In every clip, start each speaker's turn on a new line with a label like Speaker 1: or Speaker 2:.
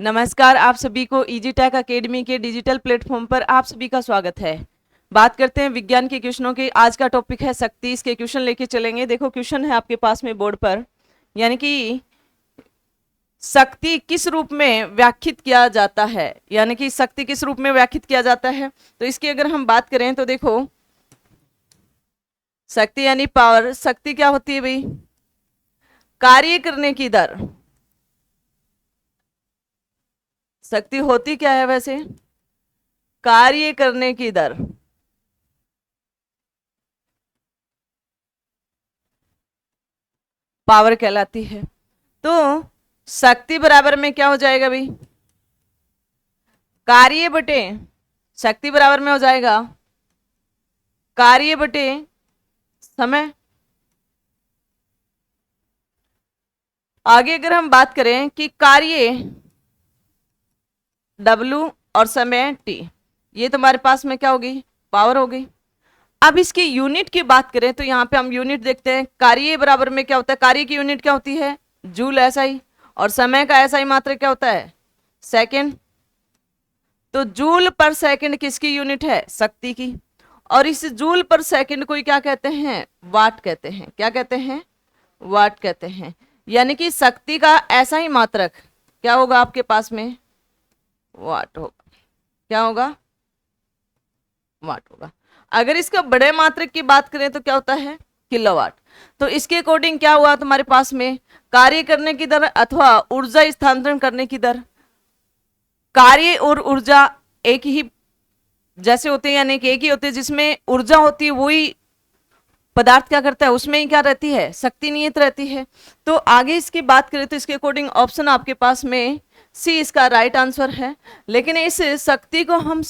Speaker 1: नमस्कार, आप सभी को इजी टेक अकेडमी के डिजिटल प्लेटफॉर्म पर आप सभी का स्वागत है। बात करते हैं विज्ञान के क्वेश्चनों की। आज का टॉपिक है शक्ति। इसके क्वेश्चन लेके चलेंगे। देखो क्वेश्चन है आपके पास में बोर्ड पर, यानी कि शक्ति किस रूप में व्याख्यात किया जाता है, यानी कि शक्ति किस रूप में व्याख्यात किया जाता है। तो इसकी अगर हम बात करें तो देखो शक्ति यानी पावर। शक्ति क्या होती है भाई? कार्य करने की दर। शक्ति होती क्या है वैसे? कार्य करने की दर। पावर कहलाती है। तो शक्ति बराबर में क्या हो जाएगा भाई? कार्य बटे शक्ति बराबर में हो जाएगा कार्य बटे समय। आगे अगर हम बात करें कि कार्य W और समय T, ये तुम्हारे पास में क्या होगी? पावर होगी। अब इसकी यूनिट की बात करें तो यहां पे हम यूनिट देखते हैं। कार्य बराबर में क्या होता है? कार्य की यूनिट क्या होती है? Joule SI। और समय का SI मात्र क्या होता है? सेकेंड। तो जूल पर सेकंड किसकी यूनिट है? शक्ति की। और इस जूल पर सेकंड को क्या कहते हैं? वाट कहते हैं। क्या कहते हैं? वाट कहते हैं। यानी कि शक्ति का ऐसा ही मात्रक क्या होगा आपके पास में? वाट होगा। क्या होगा? वाट होगा। अगर इसका बड़े मात्रक की बात करें तो क्या होता है? किलोवाट। तो इसके अकॉर्डिंग क्या हुआ तुम्हारे पास में? कार्य करने की दर अथवा ऊर्जा स्थानांतरण करने की दर। कार्य और ऊर्जा एक ही जैसे होते हैं, यानी कि एक ही होते हैं। जिसमें ऊर्जा होती है वही पदार्थ क्या करता है? उसमें ही क्या रहती है? शक्ति निहित रहती है। तो आगे इसकी बात करें तो इसके अकॉर्डिंग ऑप्शन आपके पास में सी इसका राइट आंसर है। लेकिन इस शक्ति को हम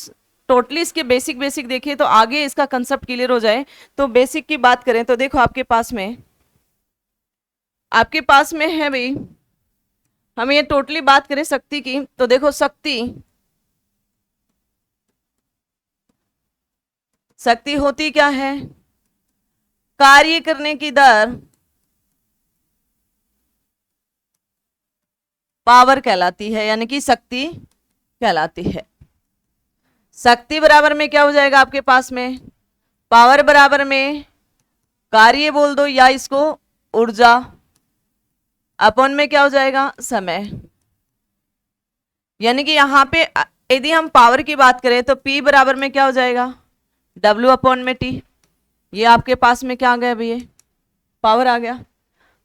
Speaker 1: टोटली इसके बेसिक बेसिक देखिए तो आगे इसका कंसेप्ट क्लियर हो जाए। तो बेसिक की बात करें तो देखो आपके पास में है भाई, हम ये टोटली बात करें शक्ति की तो देखो शक्ति होती क्या है? कार्य करने की दर पावर कहलाती है, यानी कि शक्ति कहलाती है। शक्ति बराबर में क्या हो जाएगा आपके पास में? पावर बराबर में कार्य बोल दो या इसको ऊर्जा, अपॉन में क्या हो जाएगा? समय। यानी कि यहां पे यदि हम पावर की बात करें तो P बराबर में क्या हो जाएगा? W अपॉन में T। ये आपके पास में क्या आ गया भैया? पावर आ गया।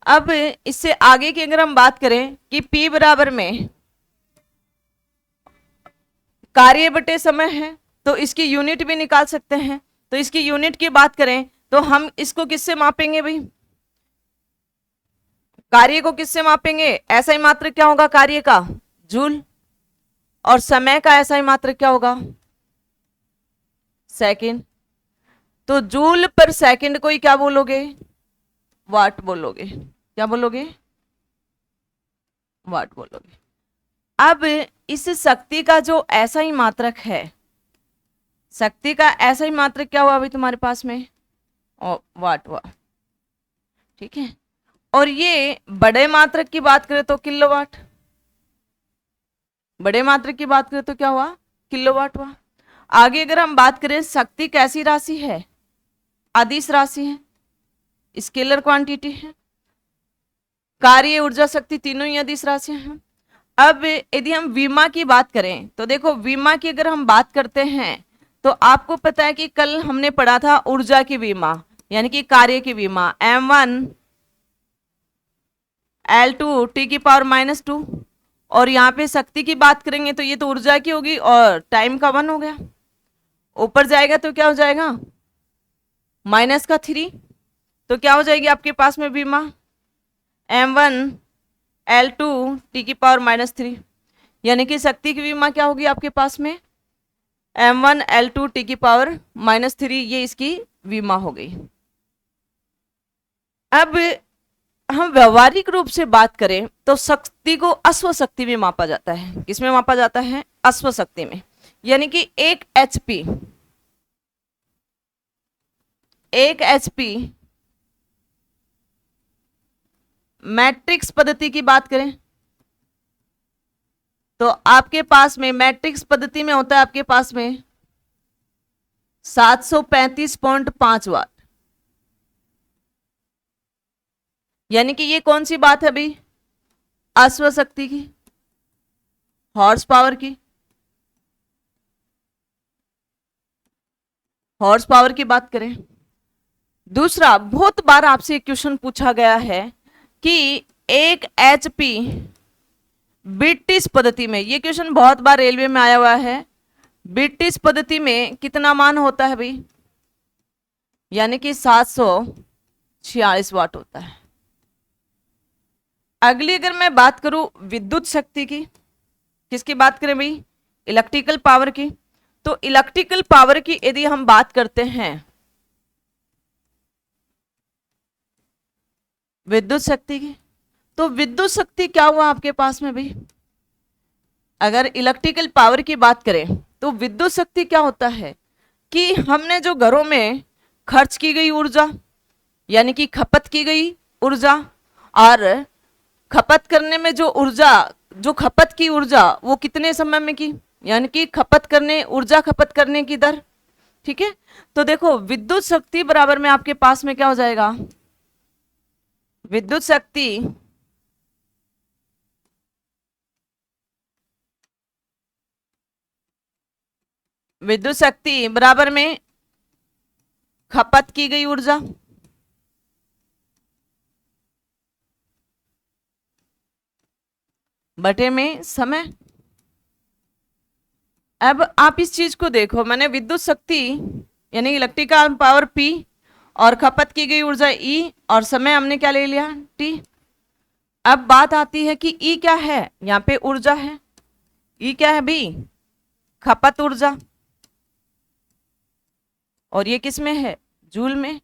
Speaker 1: अब इससे आगे की अगर हम बात करें कि P बराबर में कार्य बटे समय है तो इसकी यूनिट भी निकाल सकते हैं। तो इसकी यूनिट की बात करें तो हम इसको किससे मापेंगे भाई? कार्य को किससे मापेंगे? ऐसा ही मात्रक क्या होगा कार्य का? जूल। और समय का ऐसा ही मात्रक क्या होगा? सेकंड। तो जूल पर सेकंड को ही क्या बोलोगे? वाट बोलोगे। क्या बोलोगे? वाट बोलोगे। अब इस शक्ति का जो ऐसा ही मात्रक है, शक्ति का ऐसा ही मात्रक क्या हुआ अभी तुम्हारे पास में? वाट हुआ। ठीक है। और ये बड़े मात्रक की बात करें तो किलोवाट। बड़े मात्रक की बात करें तो क्या हुआ? किलोवाट हुआ। आगे अगर हम बात करें शक्ति कैसी राशि है? अदिश राशि है, स्केलर क्वांटिटी है। कार्य ऊर्जा शक्ति तीनों ही अदिश राशियां हैं। अब यदि हम विमा की बात करें तो देखो विमा की अगर हम बात करते हैं तो आपको पता है कि कल हमने पढ़ा था ऊर्जा की विमा, यानी कि कार्य की विमा M1 L2 T की पावर -2। और यहाँ पे शक्ति की बात करेंगे तो ये तो ऊर्जा की होगी और टाइम का 1 हो गया। ऊपर जाएगा तो क्या हो जाएगा? -3। तो क्या हो जाएगी आपके पास में विमा? M1 L2 T की पावर -3। यानी कि शक्ति की विमा क्या होगी आपके पास में? M1 L2 T की पावर -3। ये इसकी विमा हो गई। अब हम व्यवहारिक रूप से बात करें तो शक्ति को अश्व शक्ति में मापा जाता है। किसमें मापा जाता है? अश्व शक्ति में। यानी कि 1 HP मैट्रिक्स पद्धति की बात करें तो आपके पास में मैट्रिक्स पद्धति में होता है आपके पास में 735.5 वाट। यानी कि ये कौन सी बात है भाई, अश्व शक्ति की, हॉर्स पावर की, हॉर्स पावर की बात करें। दूसरा, बहुत बार आपसे एक क्वेश्चन पूछा गया है कि एक एचपी ब्रिटिश पद्धति में, ये क्वेश्चन बहुत बार रेलवे में आया हुआ है, ब्रिटिश पद्धति में कितना मान होता है भाई, यानी कि 746 वाट होता है। अगली अगर मैं बात करूं विद्युत शक्ति की, किसकी बात करें भाई, इलेक्ट्रिकल पावर की। तो इलेक्ट्रिकल पावर की यदि हम बात करते हैं, विद्युत शक्ति की, तो विद्युत शक्ति क्या हुआ आपके पास में भाई, अगर इलेक्ट्रिकल पावर की बात करें तो विद्युत शक्ति क्या होता है कि हमने जो घरों में खर्च की गई ऊर्जा, यानी कि खपत की गई ऊर्जा, और खपत करने में जो ऊर्जा, जो खपत की ऊर्जा वो कितने समय में की, यानी कि खपत करने, ऊर्जा खपत करने की दर। ठीक है, तो देखो विद्युत शक्ति बराबर में आपके पास में क्या हो जाएगा, विद्युत शक्ति बराबर में खपत की गई ऊर्जा बटे में समय। अब आप इस चीज को देखो, मैंने विद्युत शक्ति यानी इलेक्ट्रिकल पावर P और खपत की गई ऊर्जा E और समय हमने क्या ले लिया T। अब बात आती है कि E क्या है, यहाँ पे ऊर्जा है, E क्या है भी, खपत ऊर्जा, और ये किस में है, जूल में,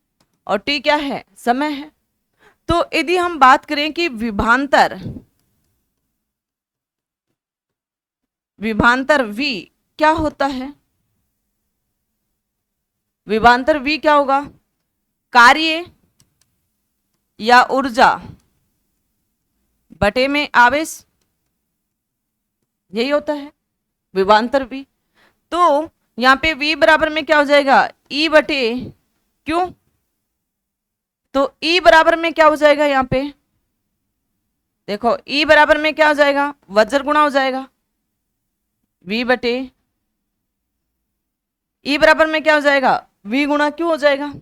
Speaker 1: और T क्या है, समय है। तो यदि हम बात करें कि विभांतर V क्या होता है, विभांतर V क्या होगा, कार्य या ऊर्जा बटे में आवेश, यही होता है विभांतर V। तो यहाँ पे V बराबर में क्या हो जाएगा, E बटे Q। तो E बराबर में क्या हो जाएगा, यहाँ पे देखो E बराबर में क्या हो जाएगा, वज्र गुणा हो जाएगा V बटे, E बराबर में क्या हो जाएगा, V गुणा Q हो जाएगा।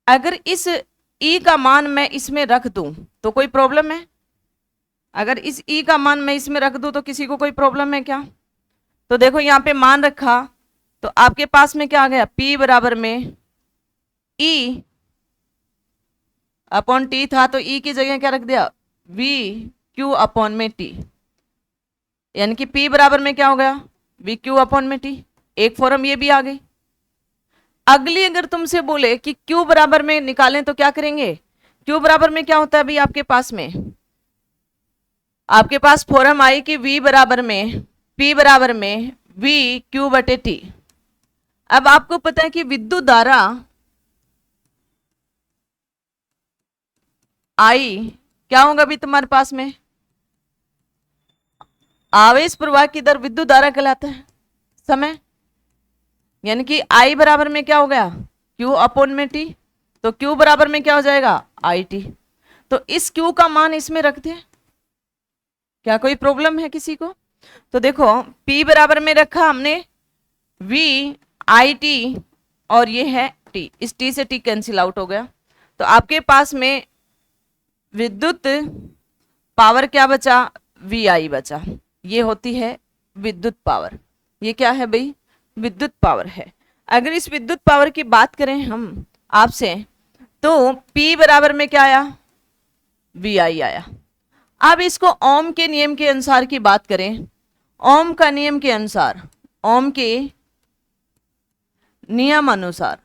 Speaker 1: अगर इस E का मान मैं इसमें रख दूं तो कोई प्रॉब्लम है, अगर इस E का मान मैं इसमें रख दूं तो किसी को कोई प्रॉब्लम है क्या। तो देखो यहाँ पे मान रखा तो आपके पास में क्या आ गया, P बराबर में E अपॉन T था, तो E की जगह क्या रख दिया, V Q अपॉन में T, यानी कि P बराबर में क्या हो गया, V Q अपॉन में T। एक फॉर्म ये भी आ गई। अगली अगर तुमसे बोले कि Q बराबर में निकालें तो क्या करेंगे, Q बराबर में क्या होता है भाई, आपके पास फॉर्म आई कि V बराबर में, P बराबर में V Q बटे T। अब आपको पता है कि विद्युत धारा I क्या होगा भी तुम्हारे पास में, आवेश प्रवाह की दर विद्युत धारा कहलाता है समय, यानी कि I बराबर में क्या हो गया, Q अपॉन में T। तो Q बराबर में क्या हो जाएगा, IT। तो इस Q का मान इसमें रख दें, क्या कोई प्रॉब्लम है किसी को। तो देखो P बराबर में रखा हमने V IT और ये है T, इस T से T कैंसिल आउट हो गया। तो आपके पास में विद्युत पावर क्या बचा, VI बचा। ये होती है विद्युत पावर, ये क्या है भाई, विद्युत पावर है। अगर इस विद्युत पावर की बात करें हम आपसे, तो P बराबर में क्या आया, VI आया। अब इसको ओम के नियम के अनुसार की बात करें, ओम का नियम के अनुसार, ओम के नियम अनुसार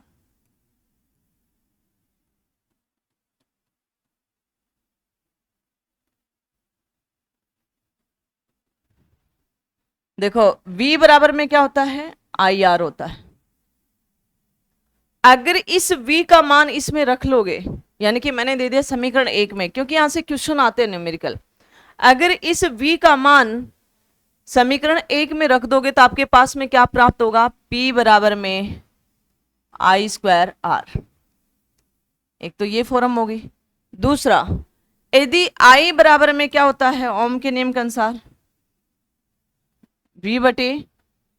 Speaker 1: देखो V बराबर में क्या होता है, IR होता है। अगर इस V का मान इसमें रख लोगे, यानी कि मैंने दे दिया समीकरण 1 में, क्योंकि यहां से क्वेश्चन आते हैं न्यूमेरिकल। अगर इस V का मान समीकरण 1 में रख दोगे तो आपके पास में क्या प्राप्त होगा, P बराबर में I स्क्वायर आर। एक तो ये फॉर्म होगी। दूसरा, यदि I बराबर में क्या होता है ओम के नियम के अनुसार V बटे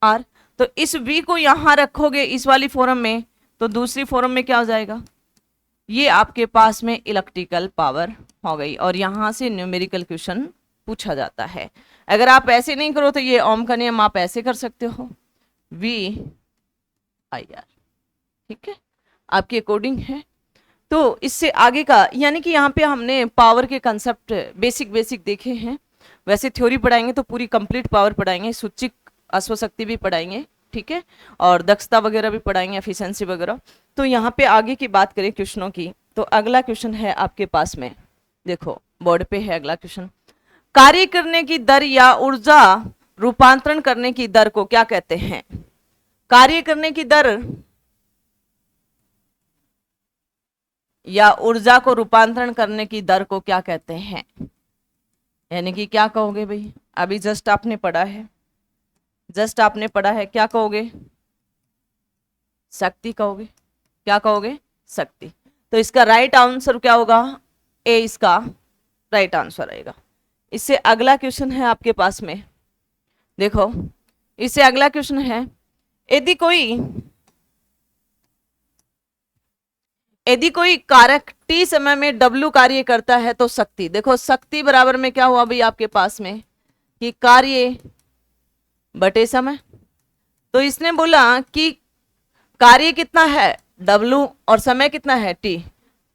Speaker 1: R, तो इस V को यहां रखोगे इस वाली फॉर्म में, तो दूसरी फॉर्म में क्या हो जाएगा, ये आपके पास में इलेक्ट्रिकल पावर हो गई। और यहां से न्यूमेरिकल क्वेश्चन पूछा जाता है। अगर आप ऐसे नहीं करो तो ये ओम का नियम आप ऐसे कर सकते हो, V I R, ठीक है, आपके अकॉर्डिंग है। तो इससे आगे का, यानी कि यहाँ पे हमने पावर के कंसेप्ट बेसिक देखे हैं। वैसे थ्योरी पढ़ाएंगे तो पूरी कंप्लीट पावर पढ़ाएंगे, सूचिक अश्वशक्ति भी पढ़ाएंगे, ठीक है, और दक्षता वगैरह भी पढ़ाएंगे, एफिशिएंसी वगैरह। तो यहाँ पे आगे की बात करें क्वेश्चनों की, तो अगला क्वेश्चन है आपके पास में, देखो बोर्ड पे है अगला क्वेश्चन। कार्य करने की दर या ऊर्जा रूपांतरण करने की दर को क्या कहते हैं? कार्य करने की दर या ऊर्जा को रूपांतरण करने की दर को क्या कहते हैं? यानी कि क्या कहोगे भाई, अभी जस्ट आपने पढ़ा है, क्या कहोगे? शक्ति कहोगे। क्या कहोगे? शक्ति। तो इसका राइट आंसर क्या होगा? ए इसका राइट आंसर आएगा। इससे अगला क्वेश्चन है आपके पास में, देखो इससे अगला क्वेश्चन है, यदि कोई कारक t समय में W कार्य करता है तो शक्ति, देखो शक्ति बराबर में क्या हुआ भाई आपके पास में कि कार्य बटे समय। तो इसने बोला कि कार्य कितना है W और समय कितना है t,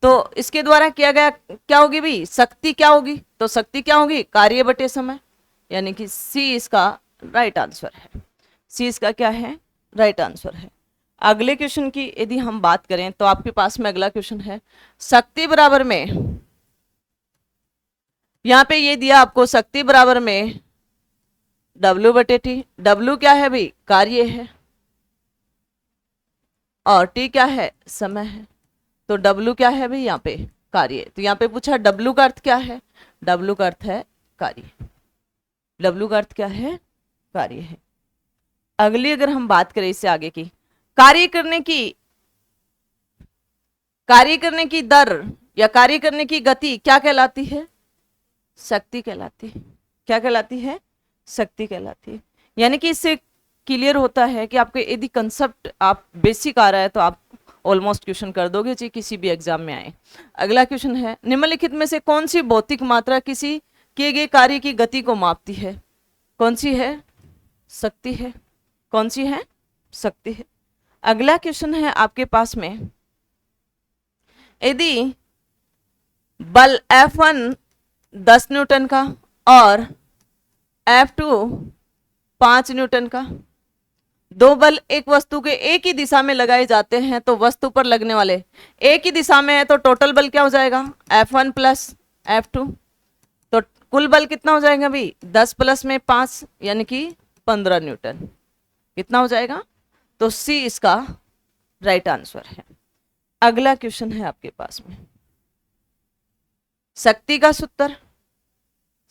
Speaker 1: तो इसके द्वारा किया गया क्या होगी भाई, शक्ति क्या होगी? तो शक्ति क्या होगी? कार्य बटे समय, यानी कि सी इसका राइट आंसर है। सी इसका क्या है? राइट आंसर है। अगले क्वेश्चन की यदि हम बात करें तो आपके पास में अगला क्वेश्चन है, शक्ति बराबर में, यहां पे ये दिया आपको शक्ति बराबर में W बटे टी। W क्या है भाई? कार्य है, और T क्या है? समय है। तो W क्या है भाई? यहाँ पे कार्य। तो यहाँ पे पूछा W का अर्थ क्या है? W का अर्थ है कार्य। W का अर्थ क्या है? कार्य है। अगली अगर हम बात करें इससे आगे की, कार्य करने की दर या कार्य करने की गति क्या कहलाती है? शक्ति कहलाती है। क्या कहलाती है? शक्ति कहलाती है। यानी कि इससे क्लियर होता है कि आपके यदि कंसेप्ट आप बेसिक आ रहा है तो आप ऑलमोस्ट क्वेश्चन कर दोगे, चाहे किसी भी एग्जाम में आए। अगला क्वेश्चन है, निम्नलिखित में से कौन सी भौतिक मात्रा किसी किए गए कार्य की गति को मापती है? कौन सी है? शक्ति है। कौन सी है? शक्ति है। अगला क्वेश्चन है आपके पास में, यदि बल F1 10 न्यूटन का और F2 5 न्यूटन का, दो बल एक वस्तु के एक ही दिशा में लगाए जाते हैं तो वस्तु पर लगने वाले, एक ही दिशा में है तो टोटल बल क्या हो जाएगा? F1 plus F2। तो कुल बल कितना हो जाएगा भाई? 10 प्लस में 5 यानी कि 15 न्यूटन। कितना हो जाएगा? तो सी इसका राइट आंसर है। अगला क्वेश्चन है आपके पास में, शक्ति का सूत्र।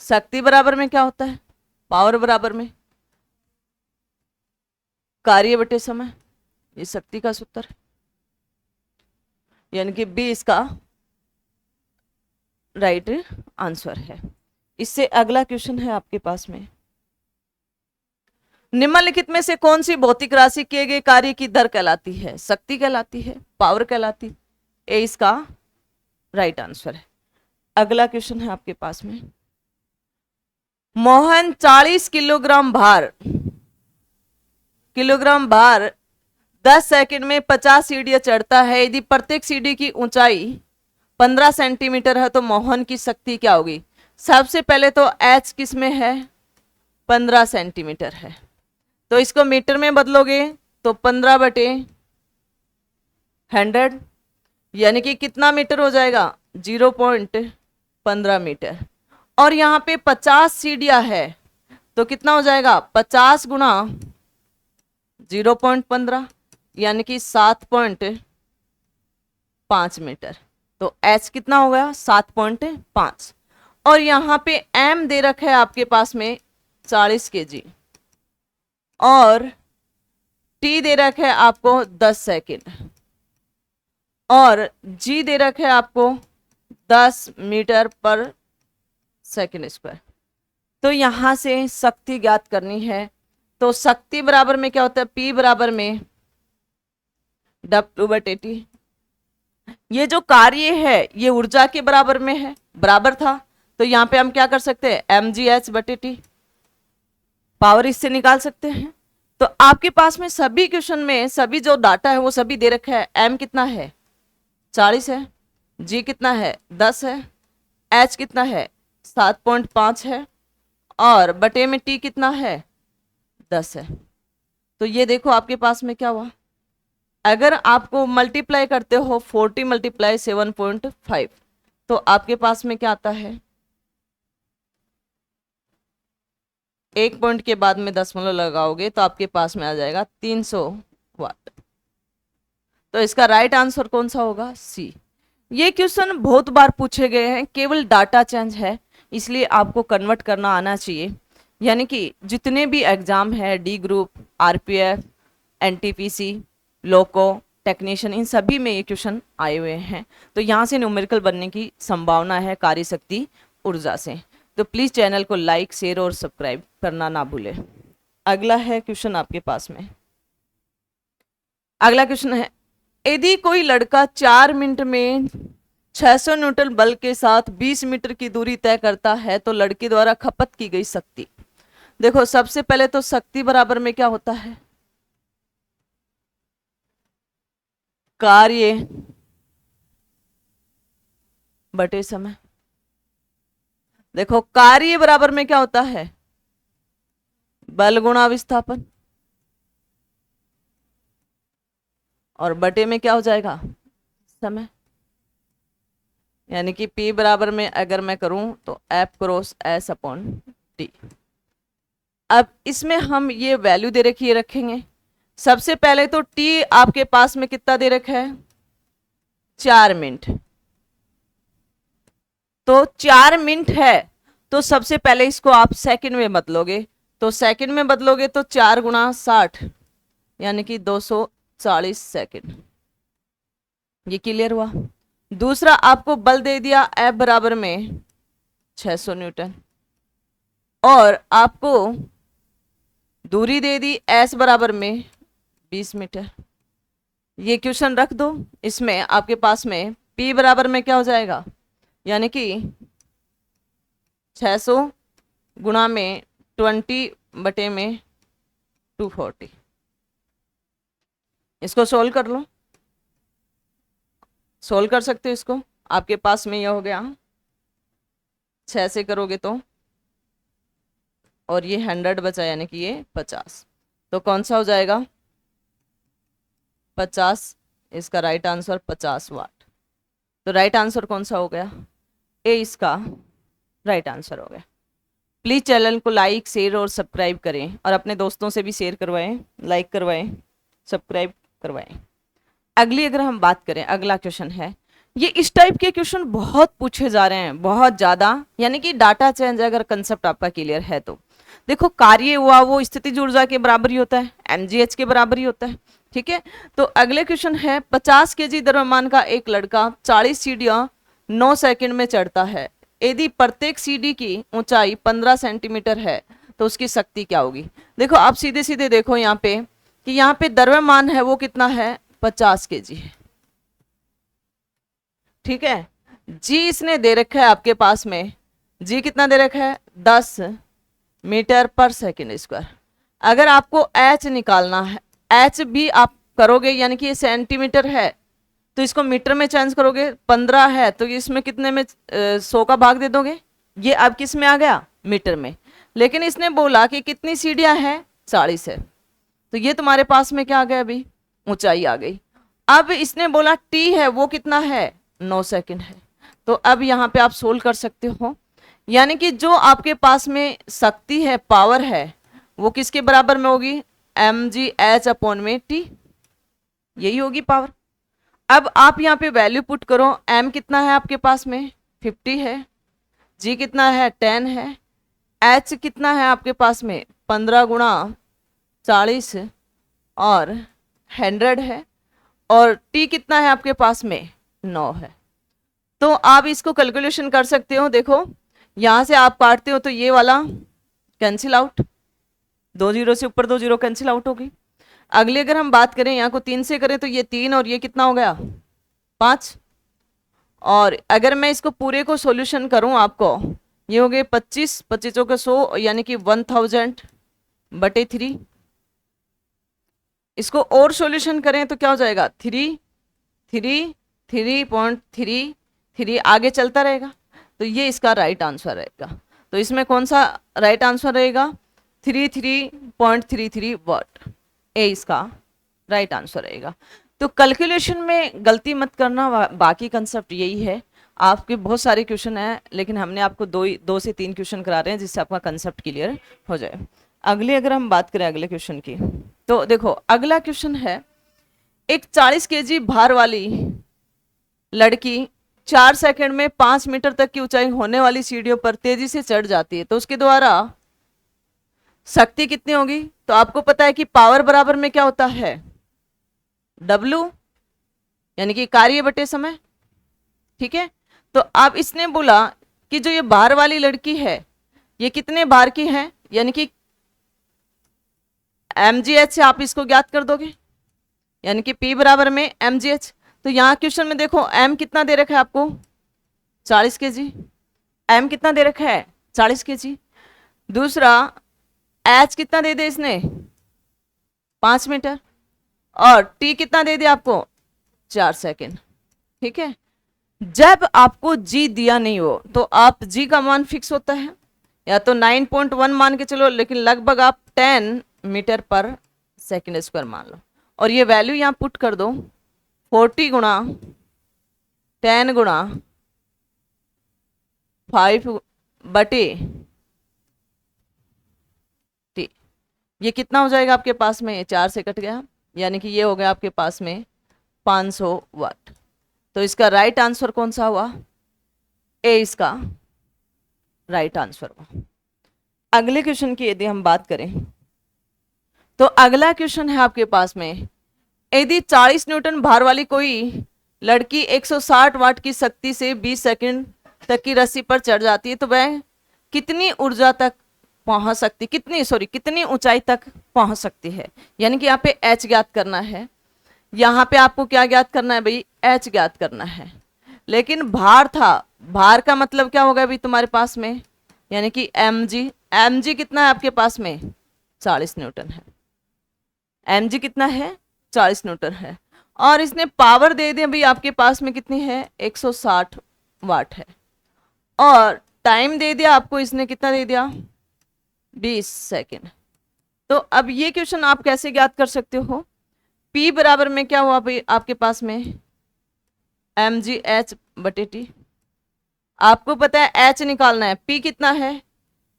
Speaker 1: शक्ति बराबर में क्या होता है? पावर बराबर में कार्य बटे समय। ये शक्ति का सूत्र है, यानी कि बी इसका राइट आंसर है। इससे अगला क्वेश्चन है आपके पास में, निम्नलिखित में से कौन सी भौतिक राशि किए गए कार्य की दर कहलाती है? शक्ति कहलाती है, पावर कहलाती है। ए इसका राइट आंसर है। अगला क्वेश्चन है आपके पास में, मोहन 40 किलोग्राम भार 10 सेकंड में 50 सीढ़ियां चढ़ता है। यदि प्रत्येक सीढ़ी की ऊंचाई 15 सेंटीमीटर है तो मोहन की शक्ति क्या होगी? सबसे पहले तो H किस में है? 15 सेंटीमीटर है, तो इसको मीटर में बदलोगे तो 15 बटे 100, यानी कि कितना मीटर हो जाएगा? 0.15 मीटर। और यहाँ पे 50 सीढ़ियां है तो कितना हो जाएगा? 50 गुणा 0.15 यानी कि 7.5 मीटर। तो H कितना हो गया? 7.5। और यहाँ पे M दे रखा है आपके पास में 40 kg और टी दे रखा है आपको 10 सेकेंड और जी दे रखा है आपको 10 मीटर पर सेकेंड स्क्वायर। तो यहां से शक्ति ज्ञात करनी है। तो शक्ति बराबर में क्या होता है, P बराबर में W/T। ये जो कार्य है ये ऊर्जा के बराबर में है, बराबर था, तो यहां पे हम क्या कर सकते हैं, mgh/T पावर इससे निकाल सकते हैं। तो आपके पास में सभी क्वेश्चन में सभी जो डाटा है वो सभी दे रखा है। m कितना है 40 है, g कितना है 10 है, h कितना है 7.5 है और बटे में t कितना है 10 है। तो ये देखो आपके पास में क्या हुआ, अगर आपको मल्टीप्लाई करते हो 40 × 7.5 तो आपके पास में क्या आता है, एक पॉइंट के बाद में दशमलव लगाओगे तो आपके पास में आ जाएगा 300 वाट। तो इसका राइट आंसर कौन सा होगा, सी। ये क्वेश्चन बहुत बार पूछे गए हैं, केवल डाटा चेंज है इसलिए आपको कन्वर्ट करना आना चाहिए। यानी कि जितने भी एग्जाम है, डी ग्रुप, आरपीएफ, एनटीपीसी, लोको, टेक्नीशियन, इन सभी में ये क्वेश्चन आए हुए हैं। तो यहाँ से न्यूमेरिकल बनने की संभावना है कार्य शक्ति ऊर्जा से। तो प्लीज चैनल को लाइक, शेयर और सब्सक्राइब करना ना भूलें। अगला है क्वेश्चन आपके पास में, अगला क्वेश्चन है, यदि कोई लड़का 4 मिनट में 600 न्यूटन बल के साथ 20 मीटर की दूरी तय करता है तो लड़के द्वारा खपत की गई शक्ति। देखो सबसे पहले तो शक्ति बराबर में क्या होता है, कार्य बटे समय। देखो कार्य बराबर में क्या होता है, बल गुणा विस्थापन और बटे में क्या हो जाएगा, समय। यानी कि P बराबर में अगर मैं करूं तो F×S/T। अब इसमें हम ये वैल्यू दे रखी है रखेंगे। सबसे पहले तो T आपके पास में कितना दे रखा है, 4 मिनट। तो 4 मिनट है तो सबसे पहले इसको आप सेकंड में बदलोगे, तो सेकंड में बदलोगे तो 4 × 60 यानी कि 240 सेकंड। ये क्लियर हुआ। दूसरा आपको बल दे दिया F बराबर में 600 न्यूटन और आपको दूरी दे दी S बराबर में 20 मीटर। ये क्वेश्चन रख दो, इसमें आपके पास में P बराबर में क्या हो जाएगा, यानी कि 600 गुणा में 20 बटे में 240। इसको सोल्व कर लो, सोल्व कर सकते हो इसको। आपके पास में यह हो गया 6 से करोगे तो, और ये 100 बचा यानी कि ये 50। तो कौन सा हो जाएगा 50, इसका राइट आंसर 50 वाट। तो राइट आंसर कौन सा हो गया, ए इसका राइट आंसर हो गया। प्लीज चैनल को लाइक, शेयर और सब्सक्राइब करें और अपने दोस्तों से भी शेयर करवाएं, लाइक करवाएं, सब्सक्राइब करवाएं। अगली अगर हम बात करें, अगला क्वेश्चन है, ये इस टाइप के क्वेश्चन बहुत पूछे जा रहे हैं, बहुत ज्यादा। यानी कि डाटा चेंज अगर कंसेप्ट आपका क्लियर है तो देखो कार्य हुआ वो स्थितिज ऊर्जा के बराबर ही होता है, mgh के बराबर ही होता है, ठीक है। तो अगले क्वेश्चन है, 50 kg द्रव्यमान का एक लड़का 40 सीढ़ियां 9 सेकंड में चढ़ता है। यदि प्रत्येक सीढ़ी की ऊंचाई 15 सेंटीमीटर है तो उसकी शक्ति क्या होगी। देखो आप सीधे सीधे देखो यहाँ पे कि यहाँ पे द्रव्यमान है वो कितना है, 50 kg है, ठीक है। जी इसने दे रखा है आपके पास में, जी कितना दे रखा है 10 मीटर पर सेकेंड स्क्वायर। अगर आपको एच निकालना है, एच भी आप करोगे यानी कि ये सेंटीमीटर है तो इसको मीटर में चेंज करोगे, 15 है तो इसमें कितने में 100 का भाग दे दोगे, ये अब किस में आ गया, मीटर में। लेकिन इसने बोला कि कितनी सीढ़ियां हैं, 40 है, तो ये तुम्हारे पास में क्या आ गया, अभी ऊंचाई आ गई। अब इसने बोला टी है वो कितना है, 9 सेकंड है। तो अब यहाँ पे आप सोल्व कर सकते हो, यानी कि जो आपके पास में शक्ति है, पावर है, वो किसके बराबर में होगी, mgh/T, यही होगी पावर। अब आप यहाँ पे वैल्यू पुट करो, m कितना है आपके पास में 50 है, g कितना है 10 है, एच कितना है आपके पास में 15 गुणा 40 और 100 है, और टी कितना है आपके पास में 9 है। तो आप इसको कैलकुलेशन कर सकते हो। देखो यहां से आप काटते हो तो ये वाला कैंसिल आउट, 2 जीरो से ऊपर 2 जीरो कैंसिल आउट होगी। अगली अगर हम बात करें यहाँ को 3 से करें तो ये 3 और ये कितना हो गया 5। और अगर मैं इसको पूरे को सॉल्यूशन करूं आपको, ये हो गए 25, 25 के 100 यानी कि 1000/3। इसको और सॉल्यूशन करें तो क्या हो जाएगा 3, 3, 3.33 आगे चलता रहेगा। तो ये इसका राइट आंसर रहेगा। तो इसमें कौन सा राइट आंसर रहेगा 33.33 वाट, ए इसका राइट आंसर रहेगा। तो कैलकुलेशन में गलती मत करना, बाकी कंसेप्ट यही है। आपके बहुत सारे क्वेश्चन हैं लेकिन हमने आपको 2 से 3 क्वेश्चन करा रहे हैं जिससे आपका कंसेप्ट क्लियर हो जाए। अगले अगर हम बात करें अगले क्वेश्चन की, तो देखो अगला क्वेश्चन है, एक 40 केजी भार वाली लड़की 4 सेकंड में 5 मीटर तक की ऊंचाई होने वाली सीढ़ियों पर तेजी से चढ़ जाती है, तो उसके द्वारा शक्ति कितनी होगी। तो आपको पता है कि पावर बराबर में क्या होता है W, यानी कि कार्य बटे समय। ठीक है, तो अब इसने बोला कि जो ये भार वाली लड़की है ये कितने भार की है, यानी कि mgh से आप इसको ज्ञात कर दोगे, यानी कि P बराबर में mgh। तो यहाँ क्वेश्चन में देखो m कितना दे रखा है आपको 40 केजी, m कितना दे रखा है 40 केजी। दूसरा h कितना दे दे इसने 5 मीटर, और t कितना दे दिया आपको 4 सेकेंड। ठीक है, जब आपको g दिया नहीं हो तो आप g का मान फिक्स होता है, या तो 9.1 मान के चलो, लेकिन लगभग आप 10 मीटर पर सेकेंड स्क्वायर मान लो। और ये वैल्यू यहाँ पुट कर दो 40 गुणा 10 गुणा 5/t, ये कितना हो जाएगा आपके पास में 4 से कट गया, यानी कि ये हो गया आपके पास में 500 वाट। तो इसका राइट आंसर कौन सा हुआ, ए इसका राइट आंसर हुआ। अगले क्वेश्चन की यदि हम बात करें तो अगला क्वेश्चन है आपके पास में, यदि 40 न्यूटन भार वाली कोई लड़की 160 वाट की शक्ति से 20 सेकंड तक की रस्सी पर चढ़ जाती है तो वह कितनी ऊर्जा तक पहुंच सकती, कितनी ऊंचाई तक पहुंच सकती है। यानी कि यहाँ पे h ज्ञात करना है, यहाँ पे आपको क्या ज्ञात करना है भाई h ज्ञात करना है। लेकिन भार था, भार का मतलब क्या होगा अभी तुम्हारे पास में, यानी कि mg कितना है आपके पास में 40 न्यूटन है, mg कितना है 40 न्यूटन है। और इसने पावर दे दी भाई आपके पास में कितनी है 160 वाट है, और टाइम दे दिया आपको इसने कितना दे दिया 20 सेकेंड। तो अब ये क्वेश्चन आप कैसे ज्ञात कर सकते हो, P बराबर में क्या हुआ भाई आपके पास में mgh/t। आपको पता है h निकालना है, P कितना है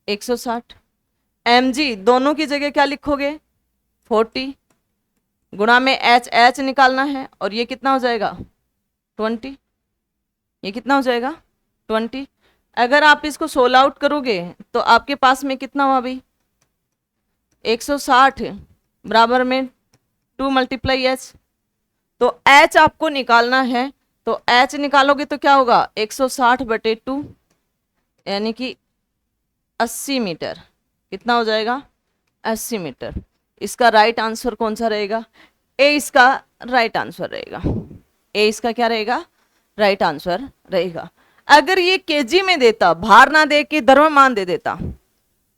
Speaker 1: 160, mg दोनों की जगह क्या लिखोगे 40, गुणा में h निकालना है, और ये कितना हो जाएगा 20, ये कितना हो जाएगा 20। अगर आप इसको सोल आउट करोगे तो आपके पास में कितना हुआ भाई 160 बराबर में 2 × h। तो h आपको निकालना है, तो h निकालोगे तो क्या होगा 160/2 यानी कि 80 मीटर। कितना हो जाएगा 80 मीटर। इसका राइट आंसर कौन सा रहेगा, ए इसका राइट आंसर रहेगा, ए इसका क्या रहेगा राइट आंसर रहेगा। अगर ये केजी में देता, भार ना दे के द्रव्यमान दे देता,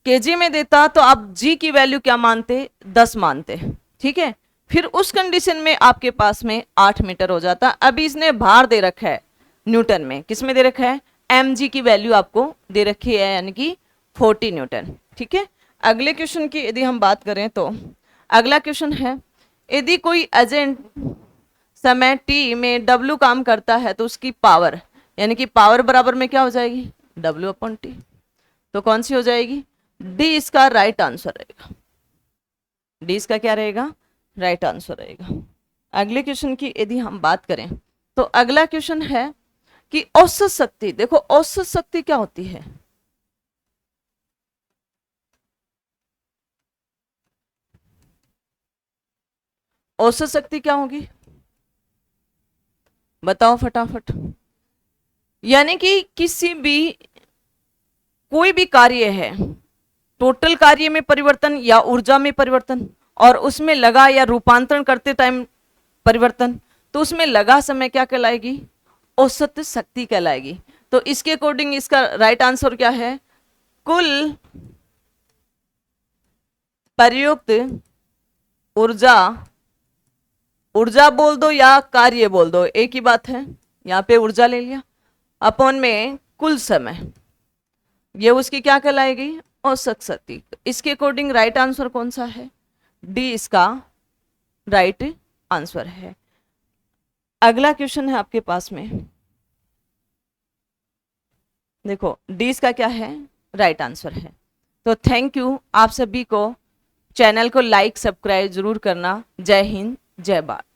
Speaker 1: केजी में देता तो आप जी की वैल्यू क्या मानते 10 मानते। ठीक है, फिर उस कंडीशन में आपके पास में 8 मीटर हो जाता। अभी इसने भार दे रखा है न्यूटन में, किस में दे रखा है mg की वैल्यू आपको दे रखी है, यानी कि 40 न्यूटन। ठीक है, अगले क्वेश्चन की यदि हम बात करें तो अगला क्वेश्चन है, यदि कोई एजेंट समय t में w काम करता है तो उसकी पावर, यानी कि पावर बराबर में क्या हो जाएगी W/T। तो कौन सी हो जाएगी D इसका राइट आंसर रहेगा, D इसका क्या रहेगा राइट आंसर रहेगा। अगले क्वेश्चन की यदि हम बात करें तो अगला क्वेश्चन है कि औसत शक्ति, देखो औसत शक्ति क्या होती है, औसत शक्ति क्या होगी, बताओ फटाफट। यानी कि किसी भी कोई भी कार्य है, टोटल कार्य में परिवर्तन या ऊर्जा में परिवर्तन, और उसमें लगा या रूपांतरण करते टाइम परिवर्तन, तो उसमें लगा समय क्या कहलाएगी, औसत शक्ति कहलाएगी। तो इसके अकॉर्डिंग इसका राइट आंसर क्या है, कुल प्रयुक्त ऊर्जा, ऊर्जा बोल दो या कार्य बोल दो, एक ही बात है, यहां पे ऊर्जा ले लिया, अपॉन में कुल समय, ये उसकी क्या कहलाएगी, औसत शक्ति। इसके अकॉर्डिंग राइट आंसर कौन सा है, डी इसका राइट आंसर है। अगला क्वेश्चन है आपके पास में, देखो डी इसका क्या है, राइट आंसर है। तो थैंक यू, आप सभी को चैनल को लाइक सब्सक्राइब जरूर करना। जय हिंद, जय भारत।